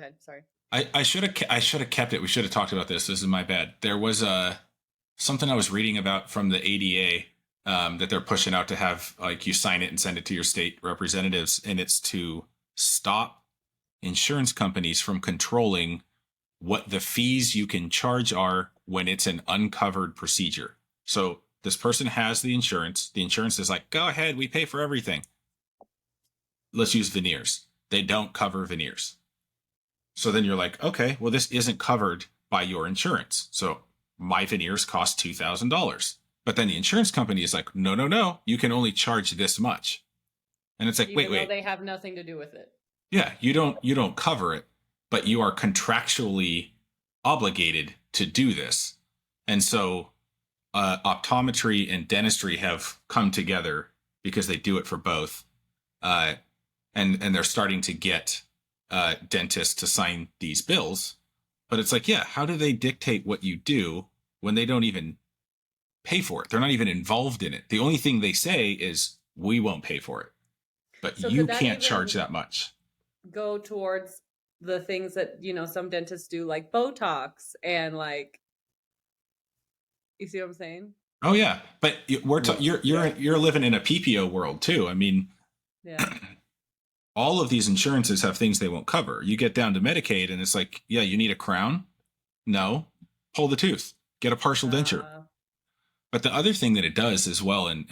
ahead. Sorry. I should have kept it. We should have talked about this. This is my bad. There was something I was reading about from the ADA that they're pushing out to have like you sign it and send it to your state representatives, and it's to stop insurance companies from controlling what the fees you can charge are when it's an uncovered procedure. So this person has the insurance. The insurance is like, go ahead, we pay for everything. Let's use veneers. They don't cover veneers. So then you're like, okay, well, this isn't covered by your insurance. So my veneers cost $2,000. But then the insurance company is like, no, no, no, you can only charge this much. And it's like, Even wait. though they have nothing to do with it. Yeah, you don't cover it, but you are contractually obligated to do this. And so optometry and dentistry have come together because they do it for both. And they're starting to get dentists to sign these bills. But it's like, yeah, how do they dictate what you do when they don't even pay for it? They're not even involved in it. The only thing they say is, we won't pay for it. But So you could that can't even charge that much. go towards the things that, some dentists do, like Botox and like, you see what I'm saying? Oh yeah, but you're living in a PPO world too. I mean, Yeah. all of these insurances have things they won't cover. You get down to Medicaid, and it's like, yeah, you need a crown. No, pull the tooth, get a partial denture. But the other thing that it does as well, and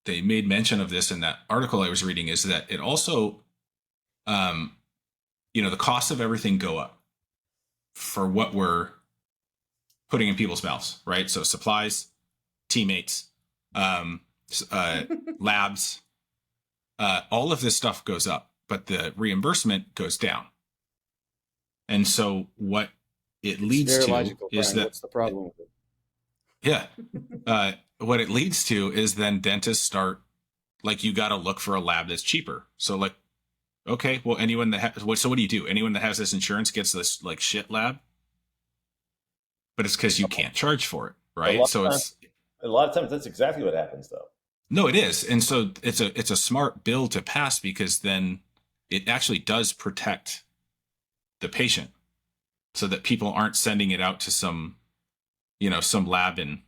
they made mention of this in that article I was reading, is that it also, the cost of everything go up for what we're putting in people's mouths, right? So supplies, teammates, labs, all of this stuff goes up, but the reimbursement goes down. And so what it leads to logical, is Brian. that What's the problem with it? Yeah. What it leads to is then dentists start, like, you got to look for a lab that's cheaper. So like, okay, well, anyone that so what do you do? Anyone that has this insurance gets this like shit lab, but it's because you can't charge for it, right? So a lot of times that's exactly what happens, though. No, it is. And so it's a smart bill to pass, because then it actually does protect the patient, so that people aren't sending it out to some lab in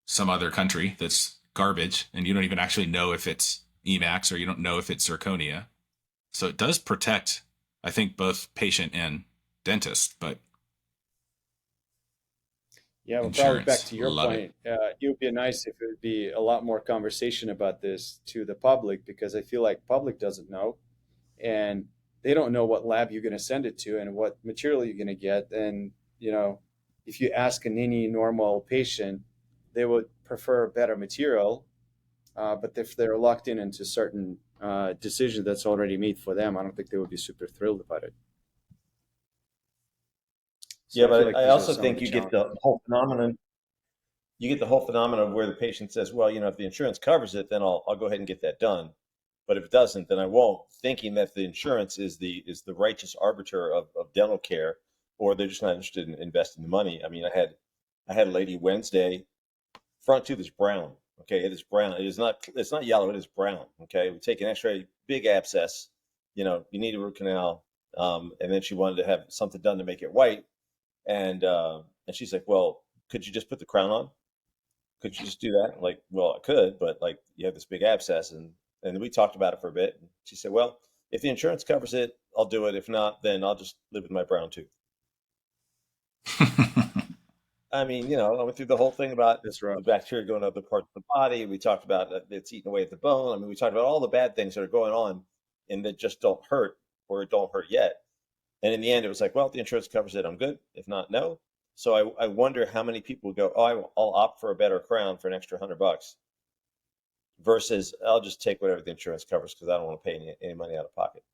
some other country that's garbage, and you don't even actually know if it's Emax, or you don't know if it's zirconia. So it does protect, I think, both patient and dentist. But yeah, well, probably back to your point, it would be nice if it would be a lot more conversation about this to the public, because I feel like public doesn't know, and they don't know what lab you're going to send it to and what material you're going to get. And, if you ask any normal patient, they would prefer better material. But if they're locked into certain decision that's already made for them, I don't think they would be super thrilled about it. So yeah, but I also think you get the whole phenomenon. You get the whole phenomenon where the patient says, well, if the insurance covers it, then I'll go ahead and get that done. But if it doesn't, then I won't, thinking that the insurance is the righteous arbiter of dental care, or they're just not interested in investing the money. I mean, I had a lady Wednesday, front tooth is brown. Okay, it is brown. It's not yellow. It is brown. Okay, we take an X-ray, big abscess. You need a root canal, and then she wanted to have something done to make it white. And she's like, well, could you just put the crown on? Could you just do that? I'm like, well, I could, but like, you have this big abscess. And we talked about it for a bit. And she said, well, if the insurance covers it, I'll do it. If not, then I'll just live with my brown tooth. I mean, I went through the whole thing about the bacteria going to other parts of the body. We talked about it's eating away at the bone. I mean, we talked about all the bad things that are going on and that just don't hurt, or don't hurt yet. And in the end, it was like, well, if the insurance covers it, I'm good. If not, no. So I wonder how many people would go, oh, I'll opt for a better crown for an extra $100, versus I'll just take whatever the insurance covers because I don't want to pay any money out of pocket.